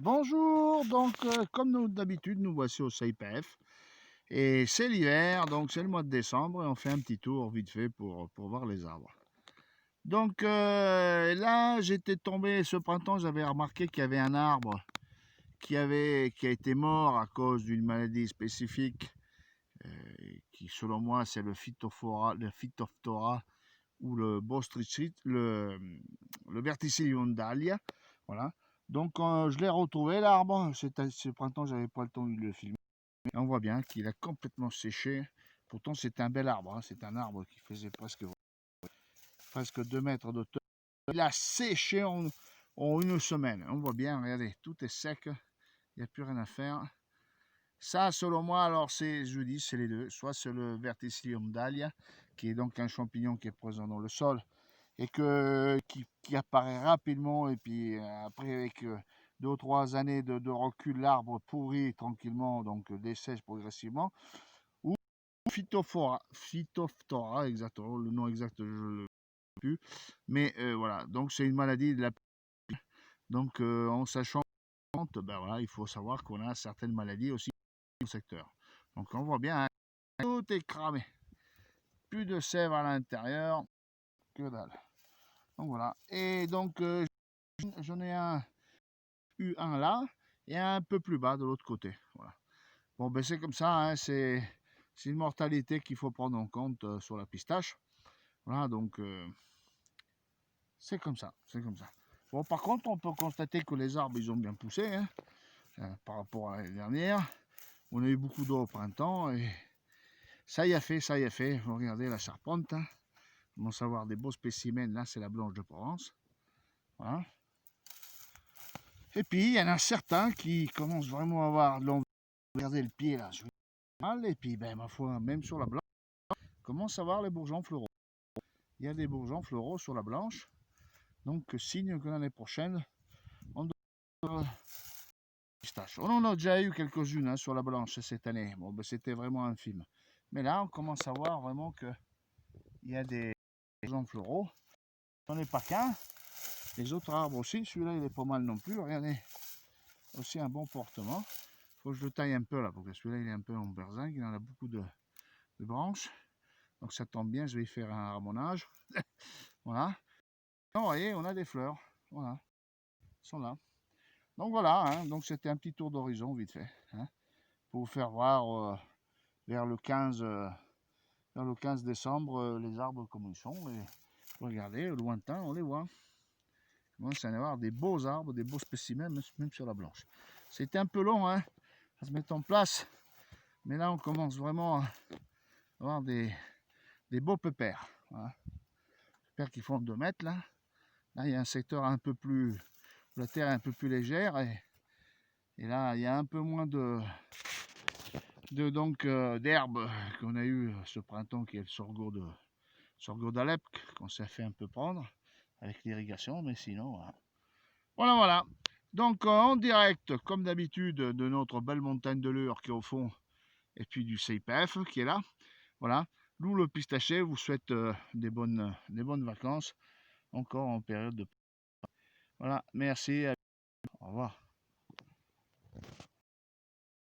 Bonjour, donc comme d'habitude, nous voici au CIPF et c'est l'hiver, donc c'est le mois de décembre et on fait un petit tour vite fait pour voir les arbres. Donc là, j'étais tombé ce printemps, j'avais remarqué qu'il y avait un arbre qui a été mort à cause d'une maladie spécifique euh, qui, selon moi, c'est le Phytophthora ou le Botrytis, le Verticillium dahlia. Voilà. Donc je l'ai retrouvé l'arbre. Ce printemps, j'avais pas le temps de le filmer. Et on voit bien qu'il a complètement séché. Pourtant, c'est un bel arbre. Hein. C'est un arbre qui faisait presque 2 mètres de hauteur. Il a séché en une semaine. On voit bien, regardez, tout est sec. Il n'y a plus rien à faire. Ça, selon moi, alors je dis, c'est les deux. Soit c'est le Verticillium dahlia, qui est donc un champignon qui est présent dans le sol et qui apparaît rapidement. Et puis après, avec 2 ou 3 années de recul, l'arbre pourrit tranquillement, donc dessèche progressivement. Ou Phytophthora, exactement, le nom exact, je ne le sais plus. Mais voilà, donc c'est une maladie de la. Donc en sachant, ben voilà, il faut savoir qu'on a certaines maladies aussi dans le secteur. Donc on voit bien, hein, tout est cramé. Plus de sève à l'intérieur, que dalle. Donc voilà. Et donc j'en ai eu un là et un peu plus bas de l'autre côté. Voilà. Bon, ben c'est comme ça, hein, c'est une mortalité qu'il faut prendre en compte sur la pistache. Voilà, donc c'est comme ça, c'est comme ça. Bon, par contre, on peut constater que les arbres, ils ont bien poussé, hein, par rapport à l'année dernière. On a eu beaucoup d'eau au printemps et ça y a fait, ça y a fait. Regardez la charpente, hein. On commence à avoir des beaux spécimens. Là, c'est la blanche de Provence. Voilà. Et puis, il y en a certains qui commencent vraiment à avoir de l'envie. Regardez le pied là, je vais mal. Et puis, ben, ma foi, même sur la blanche, commence à voir les bourgeons floraux. Il y a des bourgeons floraux sur la blanche. Donc, signe que l'année prochaine, on doit pistache. On en a déjà eu quelques-unes hein, sur la blanche cette année. Bon, ben, c'était vraiment infime. Mais là, on commence à voir vraiment qu'il y a des bourgeons floraux. On n'est pas qu'un. Les autres arbres aussi. Celui-là, il est pas mal non plus. Regardez. Aussi un bon portement. Il faut que je le taille un peu là, parce que celui-là, il est un peu en berzingue. Il en a beaucoup de branches. Donc ça tombe bien, je vais y faire un harmonnage. Voilà. Donc, vous voyez, on a des fleurs. Voilà. Elles sont là. Donc voilà, hein. Donc c'était un petit tour d'horizon vite fait. Hein, pour vous faire voir vers le 15, vers le 15 décembre les arbres comme ils sont. Et regardez, au lointain, on les voit. Il commence à y avoir des beaux arbres, des beaux spécimens, même sur la blanche. C'était un peu long hein, à se mettre en place. Mais là, on commence vraiment à avoir des beaux pépères. Voilà. Pépères qui font 2 mètres là. Là, il y a un secteur un peu plus, où la terre est un peu plus légère et là, il y a un peu moins d'herbe qu'on a eu ce printemps qui est le sorgho d'Alep qu'on s'est fait un peu prendre avec l'irrigation, mais sinon, voilà. Voilà. Donc en direct, comme d'habitude, de notre belle montagne de Lure qui est au fond, et puis du CIPF qui est là. Voilà. Nous, le pistacher, vous souhaite des bonnes vacances, encore en période de. Voilà, merci, au revoir.